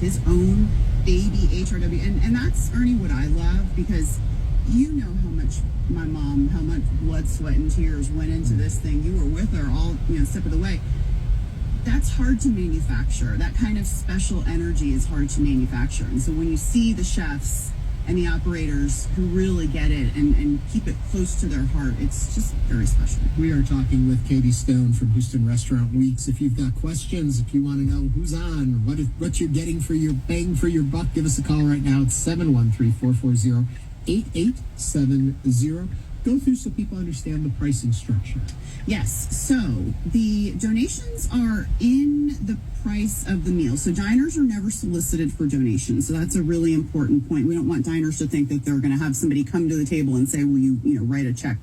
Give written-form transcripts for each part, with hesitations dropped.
his own baby HRW. And that's, Ernie, what I love, because you know how much my mom, how much blood, sweat, and tears went into this thing. You were with her all, step of the way. That's hard to manufacture. That kind of special energy is hard to manufacture. And so when you see the chefs and the operators who really get it and keep it close to their heart, it's just very special. We are talking with Katie Stone from Houston Restaurant Weeks. If you've got questions, if you want to know who's on, what you're getting for your bang for your buck, give us a call right now. It's 713-440-8870. Go through so people understand the pricing structure. Yes, so the donations are in the price of the meal. So diners are never solicited for donations. So that's a really important point. We don't want diners to think that they're going to have somebody come to the table and say, will you write a check?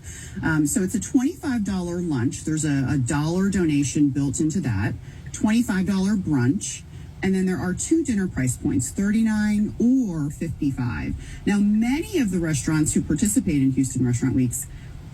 So it's a $25 lunch. There's a dollar donation built into that, $25 brunch. And then there are two dinner price points, $39 or $55. Now, many of the restaurants who participate in Houston Restaurant Weeks,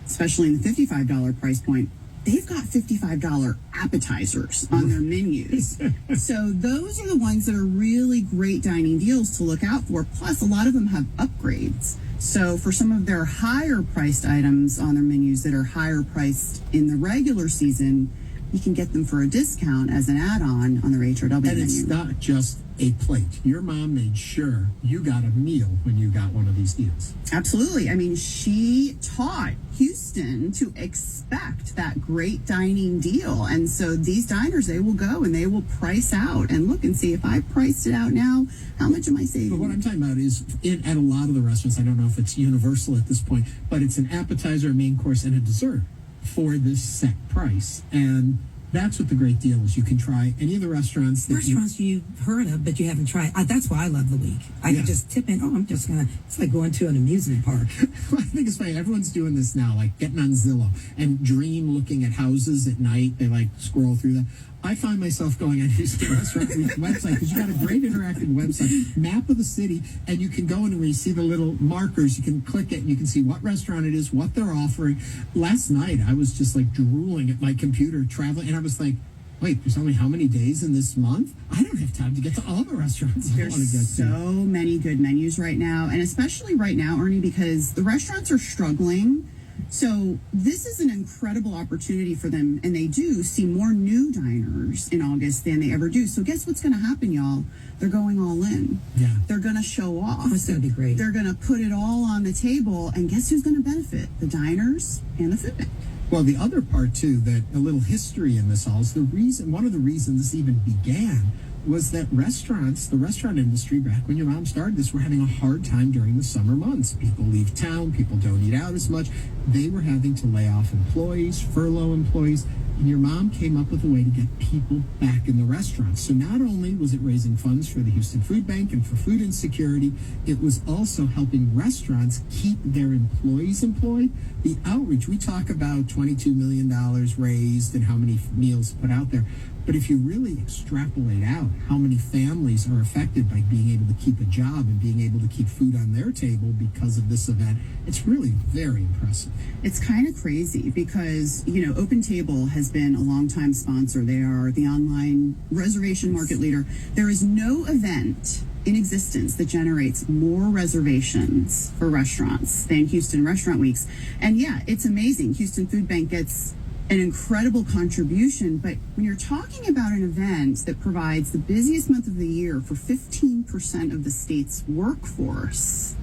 especially in the $55 price point, they've got $55 appetizers on their menus. So those are the ones that are really great dining deals to look out for. Plus, a lot of them have upgrades. So for some of their higher priced items on their menus that are higher priced in the regular season, you can get them for a discount as an add-on on their HRW menu. And it's not just a plate. Your mom made sure you got a meal when you got one of these deals. Absolutely. I mean, she taught Houston to expect that great dining deal. And so these diners, they will go and they will price out and look and see, if I priced it out now, how much am I saving? But what I'm talking about is at a lot of the restaurants, I don't know if it's universal at this point, but it's an appetizer, a main course, and a dessert for this set price. And that's what the great deal is. You can try any of the restaurants you've heard of, but you haven't tried. That's why I love the week. I can just tip in. I'm just going to, it's like going to an amusement park. Well, I think it's funny. Everyone's doing this now, like getting on Zillow and dream looking at houses at night. They like scroll through that. I find myself going on Houston Restaurant Week website, because you got a great interactive website, map of the city, and you can go in and where you see the little markers, you can click it and you can see what restaurant it is, what they're offering. Last night, I was just like drooling at my computer, traveling, and I was like, wait, there's only how many days in this month? I don't have time to get to all the restaurants I want to get to. There's so many good menus right now, and especially right now, Ernie, because the restaurants are struggling. So this is an incredible opportunity for them, and they do see more new diners in August than they ever do. So guess what's going to happen, y'all? They're going all in. Yeah. They're going to show off. It's going to be great. They're going to put it all on the table, and guess who's going to benefit? The diners and the food bank. Well, the other part, too, that a little history in this all is one of the reasons this even began was that the restaurant industry, back when your mom started this, were having a hard time during the summer months. People leave town, people don't eat out as much. They were having to lay off employees, furlough employees, and your mom came up with a way to get people back in the restaurants. So not only was it raising funds for the Houston Food Bank and for food insecurity, it was also helping restaurants keep their employees employed. The outreach, we talk about $22 million raised and how many meals put out there. But if you really extrapolate out how many families are affected by being able to keep a job and being able to keep food on their table because of this event, it's really very impressive. It's kind of crazy because, Open Table has been a longtime sponsor. They are the online reservation market leader. There is no event in existence that generates more reservations for restaurants than Houston Restaurant Weeks. And yeah, it's amazing. Houston Food Bank gets an incredible contribution, but when you're talking about an event that provides the busiest month of the year for 15% of the state's workforce,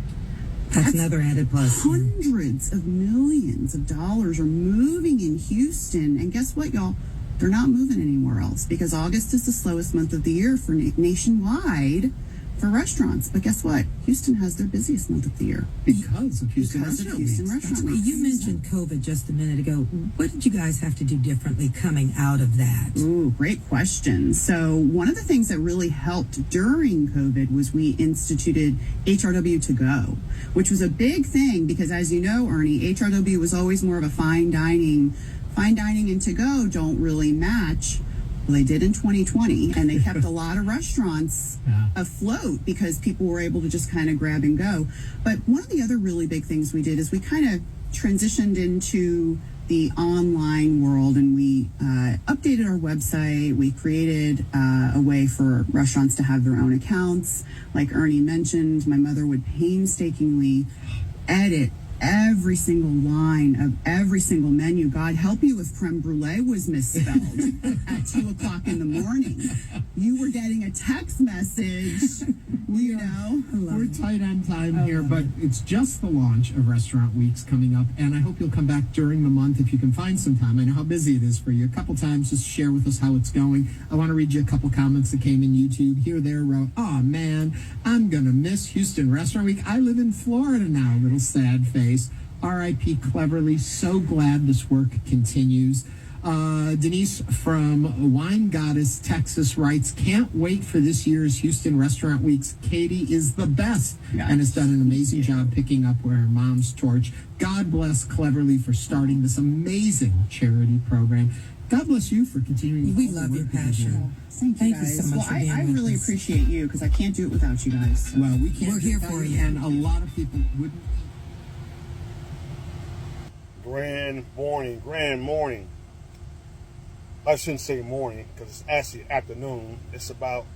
that's another added plus. Hundreds of millions of dollars are moving in Houston, and guess what, y'all? They're not moving anywhere else, because August is the slowest month of the year for nationwide for restaurants. But guess what? Houston has their busiest month of the year. Because of Houston Restaurant Weeks. You mentioned COVID just a minute ago. What did you guys have to do differently coming out of that? Ooh, great question. So one of the things that really helped during COVID was we instituted HRW to go, which was a big thing because, as you know, Ernie, HRW was always more of a fine dining and to go don't really match. Well, they did in 2020, and they kept a lot of restaurants afloat because people were able to just kind of grab and go. But one of the other really big things we did is we kind of transitioned into the online world, and we updated our website. We created a way for restaurants to have their own accounts. Like Ernie mentioned, my mother would painstakingly edit every single line of every single menu. God help you if creme brulee was misspelled at 2 o'clock in the morning. You were getting a text message, you know. We're tight on time here, but it's just the launch of Restaurant Weeks coming up, and I hope you'll come back during the month if you can find some time. I know how busy it is for you. A couple times, just share with us how it's going. I want to read you a couple comments that came in YouTube. Here, there, wrote, "Oh man, I'm gonna miss Houston Restaurant Week. I live in Florida now." Little sad face. R.I.P. Cleverly. So glad this work continues. Denise from Wine Goddess, Texas writes, "Can't wait for this year's Houston Restaurant Weeks. Katie is the best and has done an amazing job picking up where her mom's torch. God bless Cleverly for starting this amazing charity program. God bless you for continuing. We all the love your work that you're passion. doing." Thank you guys. so much well, for being I with really us. appreciate you because I can't do it without you guys. Well, we can't. We're do here that, for you. and a lot of people wouldn't. Grand morning. I shouldn't say morning because it's actually afternoon. It's about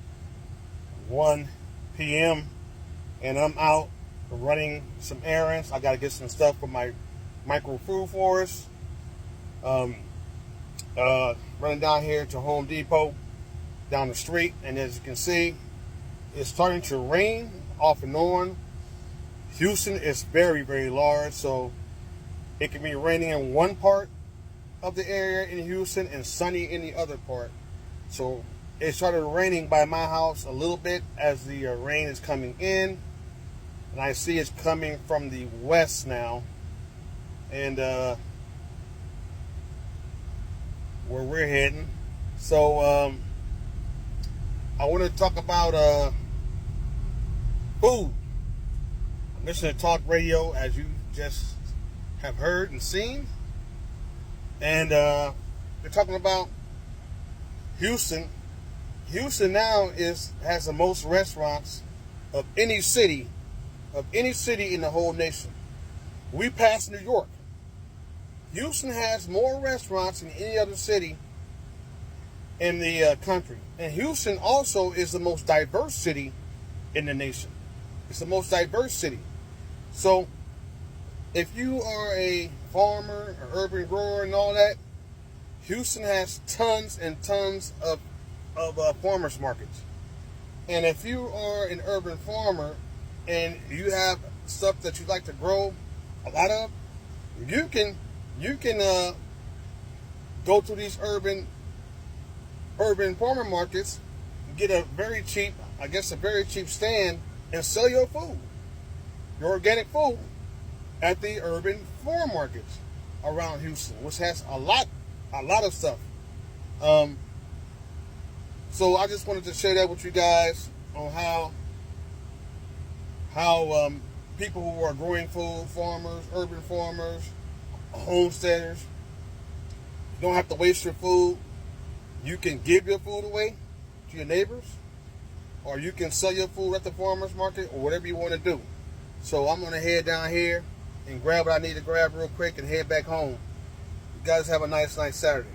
1 p.m. and I'm out running some errands. I got to get some stuff for my micro food forest. Running down here to Home Depot down the street, and as you can see, it's starting to rain off and on. Houston is very, very large, so it can be raining in one part of the area in Houston and sunny in the other part. So it started raining by my house a little bit as the rain is coming in, and I see it's coming from the west now, and where we're heading. So I want to talk about food. I'm listening to talk radio, as you just have heard and seen, and they're talking about Houston. Houston now has the most restaurants of any city in the whole nation. We passed New York. Houston has more restaurants than any other city in the country. And Houston also is the most diverse city in the nation. It's the most diverse city. So if you are a farmer, or urban grower and all that, Houston has tons and tons of farmers markets. And if you are an urban farmer and you have stuff that you like to grow a lot of, you can go to these urban farmer markets, get a very cheap stand and sell your food, your organic food, at the urban farm markets around Houston, which has a lot of stuff. So I just wanted to share that with you guys on how people who are growing food, farmers, urban farmers, homesteaders, you don't have to waste your food. You can give your food away to your neighbors, or you can sell your food at the farmer's market, or whatever you want to do. So I'm going to head down here and grab what I need to grab real quick and head back home. You guys have a nice Saturday.